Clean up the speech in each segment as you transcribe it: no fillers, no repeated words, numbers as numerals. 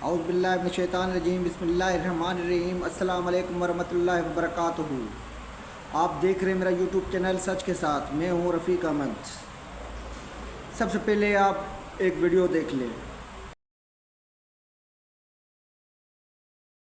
اعوذ باللہ من الشیطان الرجیم، بسم اللہ الرحمن الرحیم۔ السلام علیکم ورحمۃ اللہ وبرکاتہ۔ آپ دیکھ رہے ہیں میرا یوٹیوب چینل سچ کے ساتھ، میں ہوں رفیق احمد۔ سب سے پہلے آپ ایک ویڈیو دیکھ لیں۔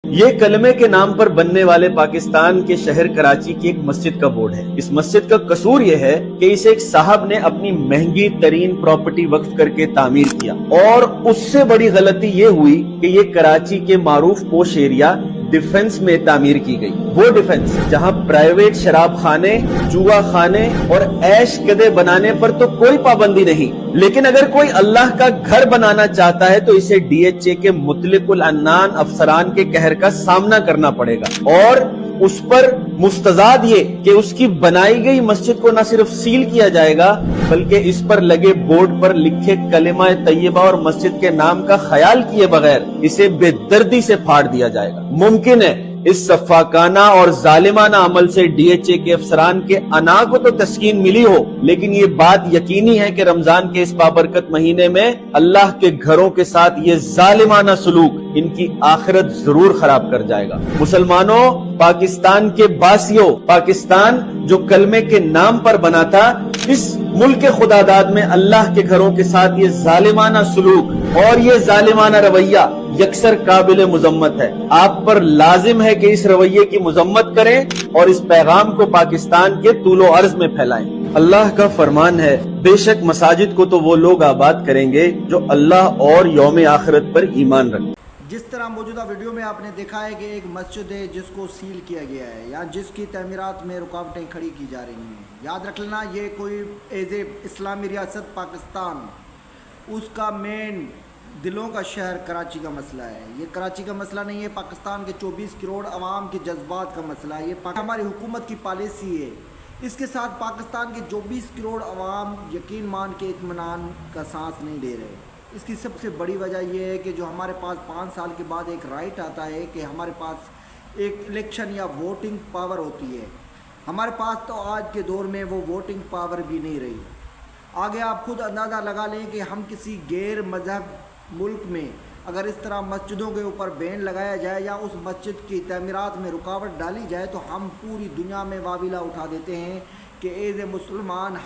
یہ کلمے کے نام پر بننے والے پاکستان کے شہر کراچی کی ایک مسجد کا بورڈ ہے۔ اس مسجد کا قصور یہ ہے کہ اسے ایک صاحب نے اپنی مہنگی ترین پراپرٹی وقف کر کے تعمیر کیا، اور اس سے بڑی غلطی یہ ہوئی کہ یہ کراچی کے معروف پوش ایریا ڈیفنس میں تعمیر کی گئی۔ وہ ڈیفنس جہاں پرائیویٹ شراب خانے، جوا خانے اور عیش گدے بنانے پر تو کوئی پابندی نہیں، لیکن اگر کوئی اللہ کا گھر بنانا چاہتا ہے تو اسے ڈی ایچ اے کے مطلق العنان افسران کے قہر کا سامنا کرنا پڑے گا، اور اس پر مستزاد یہ کہ اس کی بنائی گئی مسجد کو نہ صرف سیل کیا جائے گا بلکہ اس پر لگے بورڈ پر لکھے کلمہ طیبہ اور مسجد کے نام کا خیال کیے بغیر اسے بے دردی سے پھاڑ دیا جائے گا۔ ممکن ہے اس سفاکانہ اور ظالمانہ عمل سے ڈی ایچ اے کے افسران کے انا کو تو تسکین ملی ہو، لیکن یہ بات یقینی ہے کہ رمضان کے اس بابرکت مہینے میں اللہ کے گھروں کے ساتھ یہ ظالمانہ سلوک ان کی آخرت ضرور خراب کر جائے گا۔ مسلمانوں، پاکستان کے باسیوں، پاکستان جو کلمے کے نام پر بنا تھا، اس ملک خدا داد میں اللہ کے گھروں کے ساتھ یہ ظالمانہ سلوک اور یہ ظالمانہ رویہ یکسر قابل مذمت ہے۔ آپ پر لازم ہے کہ اس رویے کی مذمت کریں اور اس پیغام کو پاکستان کے طول و عرض میں پھیلائیں۔ اللہ کا فرمان ہے، بے شک مساجد کو تو وہ لوگ آباد کریں گے جو اللہ اور یوم آخرت پر ایمان رکھیں۔ جس طرح موجودہ ویڈیو میں آپ نے دیکھا ہے کہ ایک مسجد ہے جس کو سیل کیا گیا ہے یا جس کی تعمیرات میں رکاوٹیں کھڑی کی جا رہی ہیں۔ یاد رکھ لینا، یہ کوئی ایز اے اسلامی ریاست پاکستان، اس کا مین دلوں کا شہر کراچی کا مسئلہ ہے۔ یہ کراچی کا مسئلہ نہیں ہے، پاکستان کے 24 کروڑ عوام کے جذبات کا مسئلہ ہے۔ یہ ہماری حکومت کی پالیسی ہے۔ اس کے ساتھ پاکستان کے 24 کروڑ عوام یقین مان کے اطمینان کا سانس نہیں لے رہے۔ اس کی سب سے بڑی وجہ یہ ہے کہ جو ہمارے پاس 5 سال کے بعد ایک رائٹ آتا ہے کہ ہمارے پاس ایک الیکشن یا ووٹنگ پاور ہوتی ہے، ہمارے پاس تو آج کے دور میں وہ ووٹنگ پاور بھی نہیں رہی۔ آگے آپ خود اندازہ لگا لیں کہ ہم کسی غیر مذہب ملک میں اگر اس طرح مسجدوں کے اوپر بین لگایا جائے یا اس مسجد کی تعمیرات میں رکاوٹ ڈالی جائے تو ہم پوری دنیا میں واویلا اٹھا دیتے ہیں کہ ایز اے مسلمان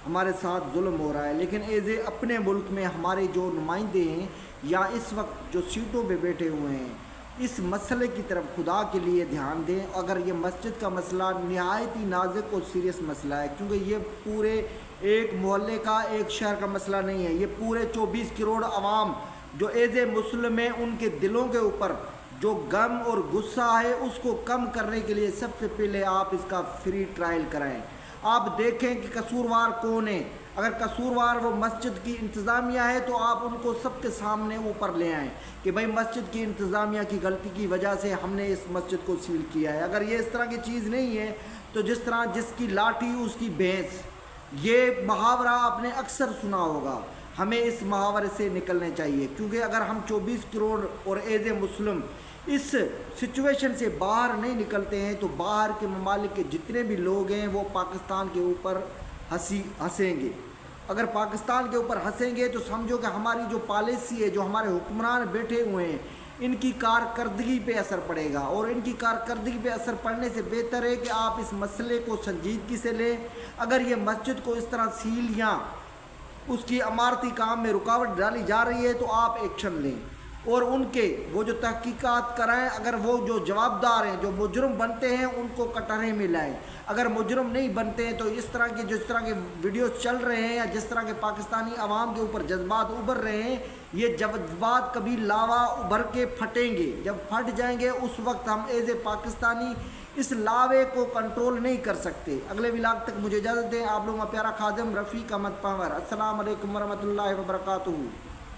ہمارے ساتھ ظلم ہو رہا ہے۔ لیکن ایز اے اپنے ملک میں ہمارے جو نمائندے ہیں یا اس وقت جو سیٹوں پہ بیٹھے ہوئے ہیں، اس مسئلے کی طرف خدا کے لیے دھیان دیں۔ اگر یہ مسجد کا مسئلہ نہایت ہی نازک اور سیریس مسئلہ ہے، کیونکہ یہ پورے ایک محلے کا، ایک شہر کا مسئلہ نہیں ہے، یہ پورے 24 کروڑ عوام جو ایز اے مسلم ہیں، ان کے دلوں کے اوپر جو غم اور غصہ ہے اس کو کم کرنے کے لیے سب سے پہلے آپ اس کا فری ٹرائل کرائیں۔ آپ دیکھیں کہ قصوروار کون ہے۔ اگر قصوروار وہ مسجد کی انتظامیہ ہے تو آپ ان کو سب کے سامنے اوپر لے آئیں کہ بھائی مسجد کی انتظامیہ کی غلطی کی وجہ سے ہم نے اس مسجد کو سیل کیا ہے۔ اگر یہ اس طرح کی چیز نہیں ہے تو جس طرح جس کی لاٹھی اس کی بھینس، یہ محاورہ آپ نے اکثر سنا ہوگا، ہمیں اس محاورے سے نکلنے چاہیے، کیونکہ اگر ہم 24 کروڑ اور as a Muslim us situation سے باہر نہیں نکلتے ہیں تو باہر کے ممالک کے جتنے بھی لوگ ہیں وہ پاکستان کے اوپر ہنسیں گے۔ اگر پاکستان کے اوپر ہنسیں گے تو سمجھو کہ ہماری جو پالیسی ہے، جو ہمارے حکمران بیٹھے ہوئے ہیں، ان کی کارکردگی پہ اثر پڑے گا، اور ان کی کارکردگی پہ اثر پڑنے سے بہتر ہے کہ آپ اس مسئلے کو سنجیدگی سے لیں۔ اگر یہ مسجد کو اس طرح سیل یا اس کی عمارتی کام میں رکاوٹ ڈالی جا رہی ہے تو آپ ایکشن لیں اور ان کے وہ جو تحقیقات کرائیں۔ اگر وہ جو جوابدار ہیں، جو مجرم بنتے ہیں، ان کو کٹہرے میں لائیں۔ اگر مجرم نہیں بنتے ہیں تو جس طرح کے ویڈیوز چل رہے ہیں یا جس طرح کے پاکستانی عوام کے اوپر جذبات ابھر رہے ہیں، یہ جذبات کبھی لاوا ابھر کے پھٹیں گے۔ جب پھٹ جائیں گے اس وقت ہم ایز اے پاکستانی اس لاوے کو کنٹرول نہیں کر سکتے۔ اگلے ولاگ تک مجھے اجازت دیں۔ آپ لوگوں کا پیارا خادم رفیق احمد پنور۔ السلام علیکم ورحمۃ اللہ وبرکاتہ۔